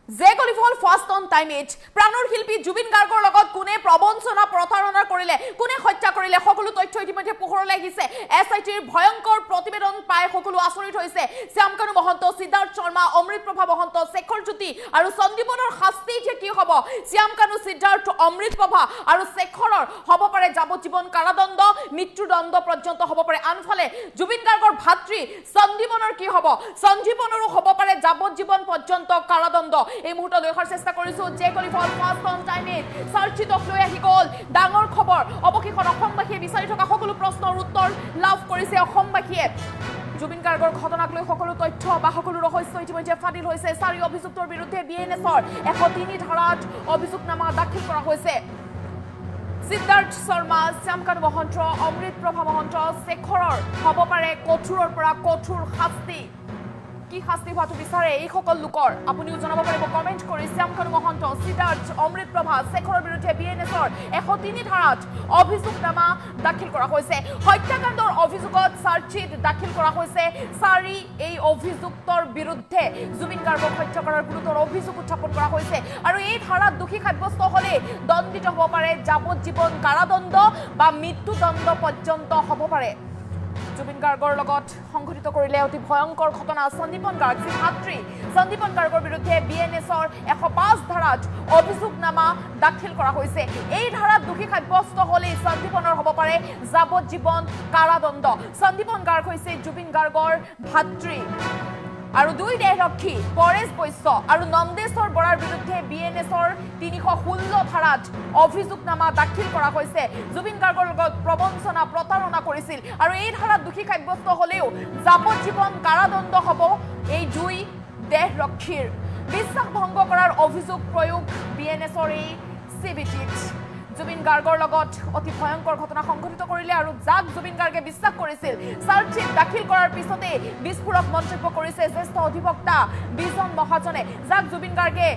যে কলিফল first on time eight প্ৰাণৰ শিল্পী জুবিন গাৰ্গৰ লগত কোনে প্ৰবঞ্চনা প্ৰতাৰণা কৰিলে কোনে হত্যা কৰিলে সকলো তথ্য ইতিমধ্যে পোহৰলৈ আহিছে এছআইটিৰ ভয়ংকৰ প্ৰতিবেদন পাই সকলো আচৰিত হৈছে শ্যামকানু মহন্ত সিদ্ধাৰ্থ শৰ্মা অমৃতপ্ৰভা মহন্ত শেখৰ জ্যোতি আৰু সন্দীপনৰ শাস্তি কি হ'ব শ্যামকানু সিদ্ধাৰ্থ অমৃতপ্ৰভা আৰু শেখৰৰ হ'ব পাৰে যাৱজ্জীৱন কাৰাদণ্ড মৃত্যুদণ্ড পৰ্যন্ত হ'ব পাৰে আনফালে জুবিন গাৰ্গৰ ভাতৃ সন্দীপনৰ কি হ'ব সঞ্জীৱনৰো হ'ব পাৰে যাৱজ্জীৱন পৰ্যন্ত কাৰাদণ্ড এই মুহূৰ্তত দেখাৰ চেষ্টা কৰিছো যে কলিফল ফাৰ্ষ্ট অন টাইম এইট সাৰ্চিতক লৈ আহি গ'ল ডাঙৰ খবৰ অৱশেষত অসমবাসীয়ে বিচাৰি থকা সকলো প্ৰশ্নৰ উত্তৰ লাভ কৰিছে অসমবাসীয়ে জুবিন গাৰ্গৰ ঘটনাক লৈ সকলো তথ্য বা সকলো ৰহস্য ইতিমধ্যে ফাদিল হৈছে চাৰি অভিযুক্তৰ বিৰুদ্ধে বিএনএছৰ 103 ধাৰাত অভিযোগনামা দাখিল কৰা হৈছে সিদ্ধাৰ্থ শৰ্মা শ্যামকানু মহন্ত অমৃতপ্ৰভা মহন্ত শেখৰৰ হ'ব পাৰে কঠোৰৰ পৰা কঠোৰ শাস্তি কি শাস্তি হোৱাটো বিচাৰে এই সকল লোকৰ আপুনিও জনাব পাৰিব কমেণ্ট কৰি শ্যামকানু মহন্ত সিদ্ধাৰ্থ অমৃতপ্ৰভা শেখৰৰ বিৰুদ্ধে বিএনএছৰ 103 ধাৰাত অভিযোগনামা দাখিল কৰা হৈছে হত্যাকাণ্ডৰ অভিযোগত চাৰ্জশ্বিট দাখিল কৰা হৈছে চাৰি এই অভিযুক্তৰ বিৰুদ্ধে জুবিন গাৰ্গক হত্যা কৰাৰ গুৰুতৰ অভিযোগ উত্থাপন কৰা হৈছে আৰু এই ধাৰাত দোষী সাব্যস্ত হ'লে দণ্ডিত হ'ব পাৰে যাৱজ্জীৱন কাৰাদণ্ড বা মৃত্যুদণ্ড পৰ্যন্ত হ'ব পাৰে জুবিন গাৰ্গৰ লগত সংঘটিত কৰিলে অতি ভয়ংকৰ ঘটনা সন্দীপন গাৰ্গ ভাতৃ সন্দীপন গাৰ্গৰ বিৰুদ্ধে বিএনএছৰ 105 ধাৰাত অভিযোগনামা দাখিল কৰা হৈছে এই ধাৰাত দোষী সাব্যস্ত হ'লে সন্দীপনৰ হ'ব পাৰে যাৱজ্জীৱন কাৰাদণ্ড সন্দীপন গাৰ্গ হৈছে জুবিন গাৰ্গৰ ভাতৃ আৰু দুই দেহৰক্ষী পৰেশ বৈশ্য আৰু নন্দেশ্বৰ বৰাৰ বিৰুদ্ধে বিএনএছৰ 316 ধাৰাত অভিযোগনামা দাখিল কৰা হৈছে জুবিন গাৰ্গৰ লগত প্ৰবঞ্চনা প্ৰতাৰণা কৰিছিল আৰু এই ধাৰাত দোষী সাব্যস্ত হ'লেও যাৱজ্জীৱন কাৰাদণ্ড হ'ব এই দুই দেহৰক্ষীৰ বিশ্বাস ভংগ কৰাৰ অভিযোগ প্ৰয়োগ বিএনএছৰ এই চিবিটিত জুবিন গাৰ্গৰ লগত অতি ভয়ংকৰ ঘটনা সংঘটিত কৰিলে আৰু যাক জুবিন গাৰ্গে বিশ্বাস কৰিছিল চাৰ্জশ্বিট দাখিল কৰাৰ পিছতে বিস্ফোৰক মন্তব্য কৰিছে জ্যেষ্ঠ অধিবক্তা বিজন মহাজনে যাক জুবিন গাৰ্গে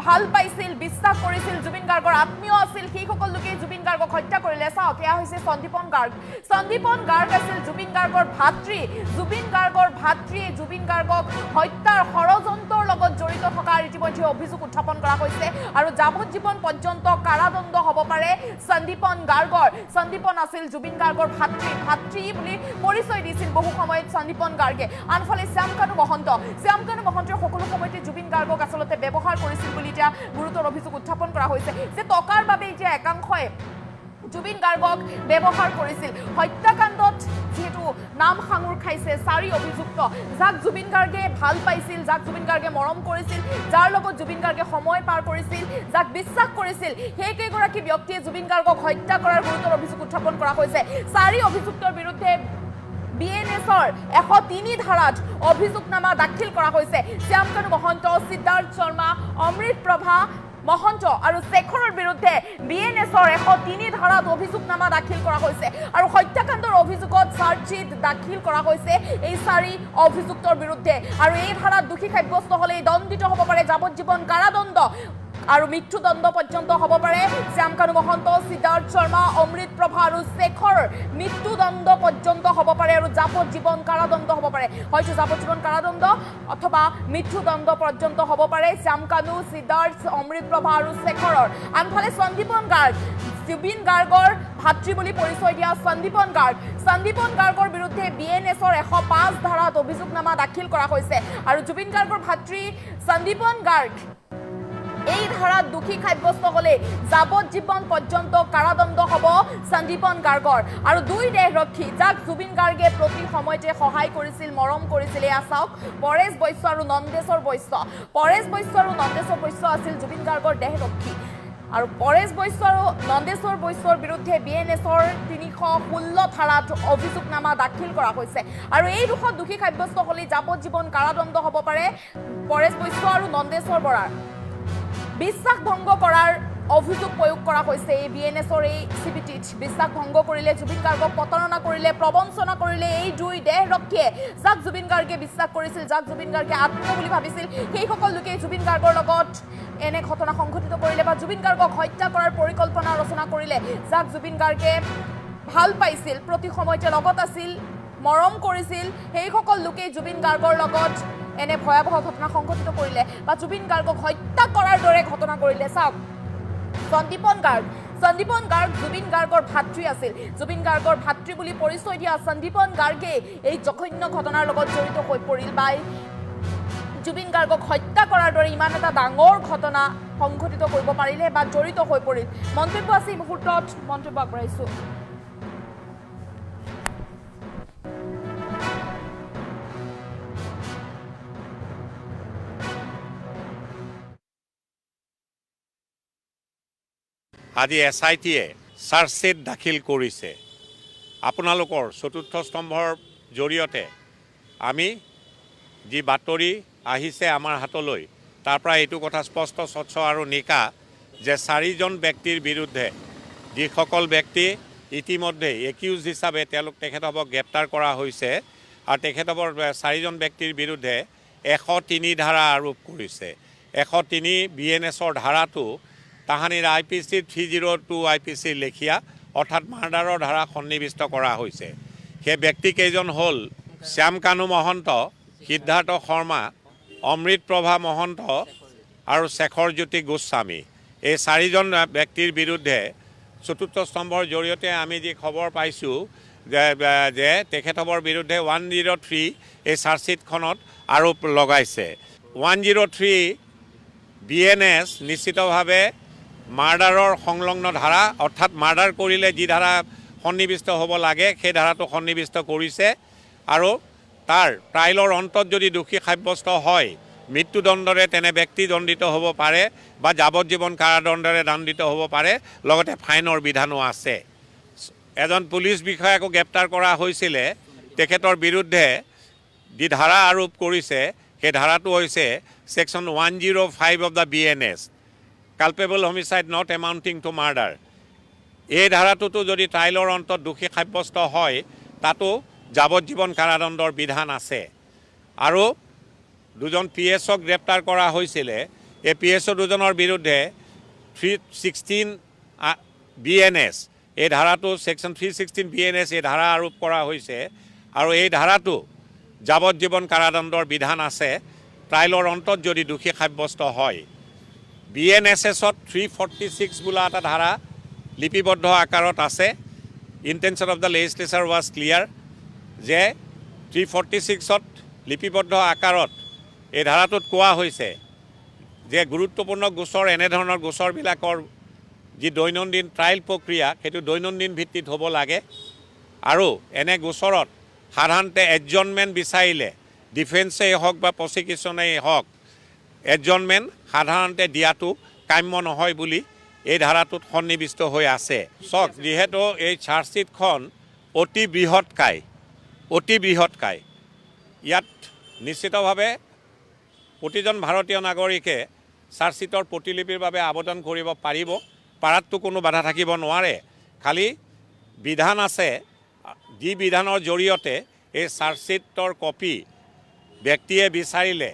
ভাল পাইছিল বিশ্বাস কৰিছিল জুবিন গাৰ্গৰ আত্মীয় আছিল সেই সকল লোকে জুবিন গাৰ্গক হত্যা কৰিলে চাওক এয়া হৈছে সন্দীপন গাৰ্গ আছিল জুবিন গাৰ্গৰ ভাতৃ জুবিন গাৰ্গৰ ভাতৃয়ে জুবিন গাৰ্গক হত্যাৰ ষড়যন্ত্ৰৰ লগত জড়িত থকাৰ ইতিমধ্যে অভিযোগ উত্থাপন কৰা হৈছে আৰু যাৱজ্জীৱন পৰ্যন্ত কাৰাদণ্ড হ'ব পাৰে সন্দীপন গাৰ্গৰ সন্দীপন আছিল জুবিন গাৰ্গৰ ভাতৃ বুলি পৰিচয় দিছিল বহু সময়ত সন্দীপন গাৰ্গে আনফালে শ্যামকানু মহন্তই সকলো সময়তে জুবিন গাৰ্গক আচলতে ব্যৱহাৰ কৰিছিল বুলি এতিয়া গুৰুতৰ অভিযোগ উত্থাপন কৰা হৈছে যে টকাৰ বাবে এতিয়া একাংশই জুবিন গাৰ্গক ব্যৱহাৰ কৰিছিল হত্যাকাণ্ডত যেহেতু নাম সাঙুৰ খাইছে চাৰি অভিযুক্ত যাক জুবিন গাৰ্গে ভাল পাইছিল যাক জুবিন গাৰ্গে মৰম কৰিছিল যাৰ লগত জুবিন গাৰ্গে সময় পাৰ কৰিছিল যাক বিশ্বাস কৰিছিল সেই কেইগৰাকী ব্যক্তিয়ে জুবিন গাৰ্গক হত্যা কৰাৰ গুৰুতৰ অভিযোগ উত্থাপন কৰা হৈছে চাৰি অভিযুক্তৰ বিৰুদ্ধে বিএনএছৰ 103 ধাৰাত অভিযোগনামা দাখিল কৰা হৈছে শ্যামকানু মহন্ত সিদ্ধাৰ্থ শৰ্মা অমৃতপ্ৰভা মহন্ত আৰু শেখৰৰ বিৰুদ্ধে বিএনএছৰ 103 ধাৰাত অভিযোগনামা দাখিল কৰা হৈছে আৰু হত্যাকাণ্ডৰ অভিযোগত চাৰ্জশ্বিট দাখিল কৰা হৈছে এই চাৰি অভিযুক্তৰ বিৰুদ্ধে আৰু এই ধাৰাত দোষী সাব্যস্ত হ'লে দণ্ডিত হ'ব পাৰে যাৱজ্জীৱন কাৰাদণ্ড আৰু মৃত্যুদণ্ড পৰ্যন্ত হ'ব পাৰে শ্যামকানু মহন্ত সিদ্ধাৰ্থ শৰ্মা অমৃতপ্ৰভা আৰু শেখৰ মৃত্যুদণ্ড পৰ্যন্ত হ'ব পাৰে আৰু যাৱজ্জীৱন কাৰাদণ্ড হ'ব পাৰে হয়তো যাৱজ্জীৱন কাৰাদণ্ড অথবা মৃত্যুদণ্ড পৰ্যন্ত হ'ব পাৰে শ্যামকানু সিদ্ধাৰ্থ অমৃতপ্ৰভা আৰু শেখৰৰ আনফালে সন্দীপন গাৰ্গ জুবিন গাৰ্গৰ ভাতৃ বুলি পৰিচয় দিয়া সন্দীপন গাৰ্গৰ বিৰুদ্ধে বিএনএছৰ 105 ধাৰাত অভিযোগনামা দাখিল কৰা হৈছে আৰু জুবিন গাৰ্গৰ ভাতৃ সন্দীপন গাৰ্গ এই ধাৰাত দোষী সাব্যস্ত হ'লে যাৱজ্জীৱন পৰ্যন্ত কাৰাদণ্ড হ'ব সন্দীপন গাৰ্গৰ আৰু দুই দেহৰক্ষী যাক জুবিন গাৰ্গে প্ৰতি সময়তে সহায় কৰিছিল মৰম কৰিছিল এয়া চাওক পৰেশ বৈশ্য আৰু নন্দেশ্বৰ বৈশ্য আছিল জুবিন গাৰ্গৰ দেহৰক্ষী আৰু পৰেশ বৈশ্য আৰু নন্দেশ্বৰ বৈশ্যৰ বিৰুদ্ধে বিএনএছৰ 316 ধাৰাত অভিযোগনামা দাখিল কৰা হৈছে আৰু এই দুখত দোষী সাব্যস্ত হ'লে যাৱজ্জীৱন কাৰাদণ্ড হ'ব পাৰে পৰেশ বৈশ্য আৰু নন্দেশ্বৰ বৰাৰ বিশ্বাস ভংগ কৰাৰ অভিযোগ প্ৰয়োগ কৰা হৈছে এই বিএনএছৰ এই চিবিটিত বিশ্বাস ভংগ কৰিলে জুবিন গাৰ্গক প্ৰতাৰণা কৰিলে প্ৰবঞ্চনা কৰিলে এই দুই দেহৰক্ষীয়ে যাক জুবিন গাৰ্গে বিশ্বাস কৰিছিল যাক জুবিন গাৰ্গে আত্মীয় বুলি ভাবিছিল সেই সকল লোকে জুবিন গাৰ্গৰ লগত এনে ঘটনা সংঘটিত কৰিলে বা জুবিন গাৰ্গক হত্যা কৰাৰ পৰিকল্পনা ৰচনা কৰিলে যাক জুবিন গাৰ্গে ভাল পাইছিল প্ৰতি সময়তে লগত আছিল মৰম কৰিছিল সেই সকল লোকে জুবিন গাৰ্গৰ লগত এনে ভয়াৱহ ঘটনা সংঘটিত কৰিলে বা জুবিন গাৰ্গক হত্যা কৰাৰ দৰে ঘটনা কৰিলে চাওক সন্দীপন গাৰ্গ জুবিন গাৰ্গৰ ভাতৃ আছিল জুবিন গাৰ্গৰ ভাতৃ বুলি পৰিচয় দিয়া সন্দীপন গাৰ্গে এই জঘন্য ঘটনাৰ লগত জড়িত হৈ পৰিল বা জুবিন গাৰ্গক হত্যা কৰাৰ দৰে ইমান এটা ডাঙৰ ঘটনা সংঘটিত কৰিব পাৰিলে বা জড়িত হৈ পৰিল মন্তব্য আছে এই মুহূৰ্তত মন্তব্য আগবঢ়াইছো আজি SIT-য়ে চাৰ্জশ্বিট দাখিল কৰিছে আপোনালোকৰ চতুৰ্থ স্তম্ভৰ জৰিয়তে আমি যি বাতৰি আহিছে আমাৰ হাতলৈ তাৰ পৰা এইটো কথা স্পষ্ট স্বচ্ছ আৰু নিকা যে 4জন ব্যক্তিৰ বিৰুদ্ধে যিসকল ব্যক্তি ইতিমধ্যে একিউজ হিচাপে তেখেতক গ্ৰেপ্তাৰ কৰা হৈছে আৰু তেখেতকৰ 4জন ব্যক্তিৰ বিৰুদ্ধে 103 ধাৰা আৰোপ কৰিছে 103 BNS-ৰ ধাৰাটো তাহানিৰ IPC 302 IPC লেখিয়া অৰ্থাৎ মাৰ্ডাৰৰ ধাৰা সন্নিৱিষ্ট কৰা হৈছে সেই ব্যক্তিকেইজন হ'ল শ্যাম কানু মহন্ত সিদ্ধাৰ্থ শৰ্মা অমৃত প্ৰভা মহন্ত আৰু শেখৰজ্যোতি গোস্বামী এই 4জন ব্যক্তিৰ বিৰুদ্ধে চতুৰ্থ স্তম্ভৰ জৰিয়তে আমি যি খবৰ পাইছোঁ যে তেখেতৰ বিৰুদ্ধে 103 এই চাৰ্জশ্বিটখনত আৰোপ লগাইছে 103 BNS নিশ্চিতভাৱে মাৰ্ডাৰৰ সংলগ্ন ধাৰা অৰ্থাৎ মাৰ্ডাৰ কৰিলে যি ধাৰা সন্নিৱিষ্ট হ'ব লাগে সেই ধাৰাটো সন্নিৱিষ্ট কৰিছে আৰু তাৰ ট্ৰাইলৰ অন্তত যদি দোষী সাব্যস্ত হয় মৃত্যুদণ্ডৰে তেনে ব্যক্তি দণ্ডিত হ'ব পাৰে বা যাৱজ্জীৱন কাৰাদণ্ডৰে দণ্ডিত হ'ব পাৰে লগতে ফাইনৰ বিধানো আছে এজন পুলিচ বিষয়াকো গ্ৰেপ্তাৰ কৰা হৈছিলে তেখেতৰ বিৰুদ্ধে যি ধাৰা আৰোপ কৰিছে সেই ধাৰাটো হৈছে section 105 of the BNS culpable homicide not amounting to murder এই ধাৰাটোতো যদি ট্ৰাইলৰ অন্তত দোষী সাব্যস্ত হয় তাতো যাৱজ্জীৱন কাৰাদণ্ডৰ বিধান আছে আৰু দুজন PSক গ্ৰেপ্তাৰ কৰা হৈছিলে এই PSO দুজনৰ বিৰুদ্ধে 316 BNS এই ধাৰাটো সেকশ্যন 316 BNS এই ধাৰা আৰোপ কৰা হৈছে আৰু এই ধাৰাটো যাৱজ্জীৱন কাৰাদণ্ডৰ বিধান আছে ট্ৰাইলৰ অন্তত যদি দোষী সাব্যস্ত হয় BNSS-ত 346 বোলা এটা ধাৰা লিপিবদ্ধ আকাৰত আছে intention of the legislature was clear যে 346ত লিপিবদ্ধ আকাৰত এই ধাৰাটোত কোৱা হৈছে যে গুৰুত্বপূৰ্ণ গোচৰ এনেধৰণৰ গোচৰবিলাকৰ যি দৈনন্দিন ট্ৰায়েল প্ৰক্ৰিয়া সেইটো দৈনন্দিন ভিত্তিত হ'ব লাগে আৰু এনে গোচৰত সাধাৰণতে এডজনমেণ্ট বিচাৰিলে ডিফেন্সেই হওক বা প্ৰচিকিউশ্যনেই হওক এডজনমেণ্ট সাধাৰণতে দিয়াটো কাম্য নহয় বুলি এই ধাৰাটোত সন্নিৱিষ্ট হৈ আছে চাওক যিহেতু এই চাৰ্জশ্বিটখন অতি বৃহৎকায় ইয়াত নিশ্চিতভাৱে প্ৰতিজন ভাৰতীয় নাগৰিকে চাৰ্জশ্বিটৰ প্ৰতিলিপিৰ বাবে আবেদন কৰিব পাৰিব পাৰাততো কোনো বাধা থাকিব নোৱাৰে খালি বিধান আছে যি বিধানৰ জৰিয়তে এই চাৰ্জশ্বিটৰ কপি ব্যক্তিয়ে বিচাৰিলে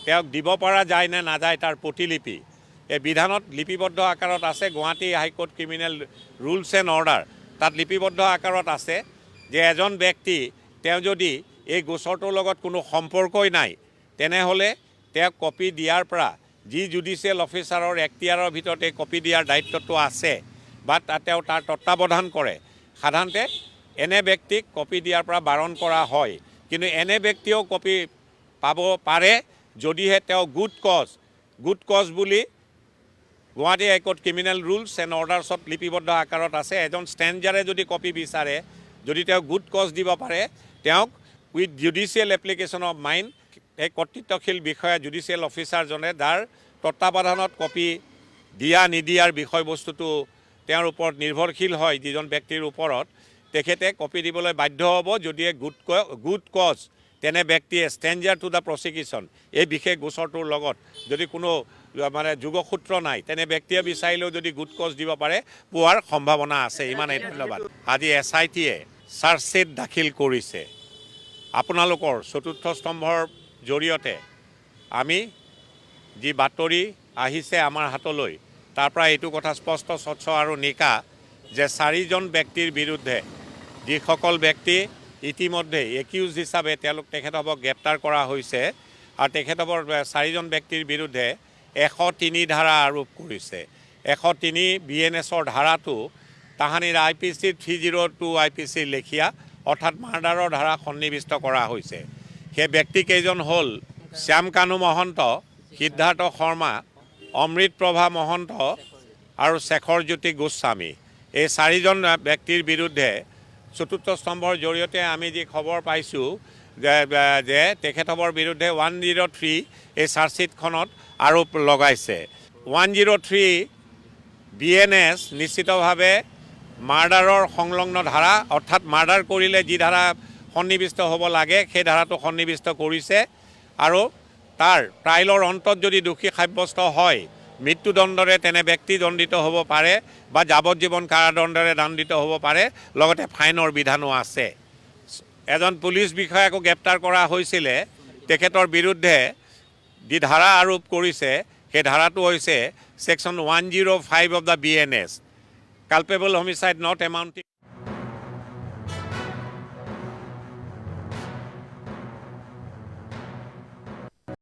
তেওঁক দিব পৰা যায় নে নাযায় তাৰ প্ৰতিলিপি এই বিধানত লিপিবদ্ধ আকাৰত আছে Guwahati High Court Criminal Rules and order তাত লিপিবদ্ধ আকাৰত আছে যে এজন ব্যক্তি তেওঁ যদি এই গোচৰটোৰ লগত কোনো সম্পৰ্কই নাই তেনেহ'লে তেওঁক কপি দিয়াৰ পৰা যি জুডিচিয়েল অফিচাৰৰ এখতিয়াৰৰ ভিতৰত এই কপি দিয়াৰ দায়িত্বটো আছে বা তেওঁ তাৰ তত্ত্বাৱধান কৰে সাধাৰণতে এনে ব্যক্তিক কপি দিয়াৰ পৰা বাৰণ কৰা হয় কিন্তু এনে ব্যক্তিও কপি পাব পাৰে যদিহে তেওঁ গুড কজ বুলি Guwahati High Court Criminal Rules and অৰ্ডাৰ্ছত লিপিবদ্ধ আকাৰত আছে এজন ষ্ট্ৰেঞ্জাৰে যদি কপি বিচাৰে যদি তেওঁ গুড কজ দিব পাৰে তেওঁক with judicial application of mind এই কৰ্তৃত্বশীল বিষয়া জুডিচিয়েল অফিচাৰজনে যাৰ তত্ত্বাৱধানত কপি দিয়া নিদিয়াৰ বিষয়বস্তুটো তেওঁৰ ওপৰত নিৰ্ভৰশীল হয় যিজন ব্যক্তিৰ ওপৰত তেখেতে কপি দিবলৈ বাধ্য হ'ব যদিহে গুড কজ তেনে ব্যক্তিয়ে ষ্ট্ৰেঞ্জাৰ টু দ্য প্ৰচিকিউশ্যন এই বিশেষ গোচৰটোৰ লগত যদি কোনো মানে যোগসূত্ৰ নাই তেনে ব্যক্তিয়ে বিচাৰিলেও যদি গুড কজ দিব পাৰে পোৱাৰ সম্ভাৱনা আছে ইমানেই ধন্যবাদ আজি SIT-য়ে চাৰ্জশ্বিট দাখিল কৰিছে আপোনালোকৰ চতুৰ্থ স্তম্ভৰ জৰিয়তে আমি যি বাতৰি আহিছে আমাৰ হাতলৈ তাৰ পৰা এইটো কথা স্পষ্ট স্বচ্ছ আৰু নিকা যে 4জন ব্যক্তিৰ বিৰুদ্ধে যিসকল ব্যক্তি ইতিমধ্যে একিউজ হিচাপে তেখেতক গ্ৰেপ্তাৰ কৰা হৈছে আৰু তেখেতৰ 4জন ব্যক্তিৰ বিৰুদ্ধে 103 ধাৰা আৰোপ কৰিছে। 103 BNSৰ ধাৰাটো তাহানিৰ IPC 302 IPC লেখীয়া অৰ্থাৎ মাৰ্ডাৰৰ ধাৰা সন্নিৱিষ্ট কৰা হৈছে। সেই ব্যক্তিকেইজন হ'ল শ্যামকানু মহন্ত, সিদ্ধাৰ্থ শৰ্মা, অমৃত প্ৰভা মহন্ত আৰু শেখৰজ্যোতি গোস্বামী। এই 4জন ব্যক্তিৰ বিৰুদ্ধে চতুৰ্থ স্তম্ভৰ জৰিয়তে আমি যি খবৰ পাইছোঁ যে তেখেতৰ বিৰুদ্ধে 103 এই চাৰ্জশ্বিটখনত আৰোপ লগাইছে। 103 BNS নিশ্চিতভাৱে মাৰ্ডাৰৰ সংলগ্ন ধাৰা, অৰ্থাৎ মাৰ্ডাৰ কৰিলে যি ধাৰা সন্নিৱিষ্ট হ'ব লাগে সেই ধাৰাটো সন্নিৱিষ্ট কৰিছে আৰু তাৰ ট্ৰাইলৰ অন্তত যদি দোষী সাব্যস্ত হয় মৃত্যুদণ্ডৰে তেনে ব্যক্তি দণ্ডিত হ'ব পাৰে বা যাৱজ্জীৱন কাৰাদণ্ডৰে দণ্ডিত হ'ব পাৰে, লগতে ফাইনৰ বিধানো আছে। এজন পুলিচ বিষয়াকো গ্ৰেপ্তাৰ কৰা হৈছিলে। তেখেতৰ বিৰুদ্ধে যি ধাৰা আৰোপ কৰিছে সেই ধাৰাটো হৈছে Section 105 of the BNS, culpable homicide not amounting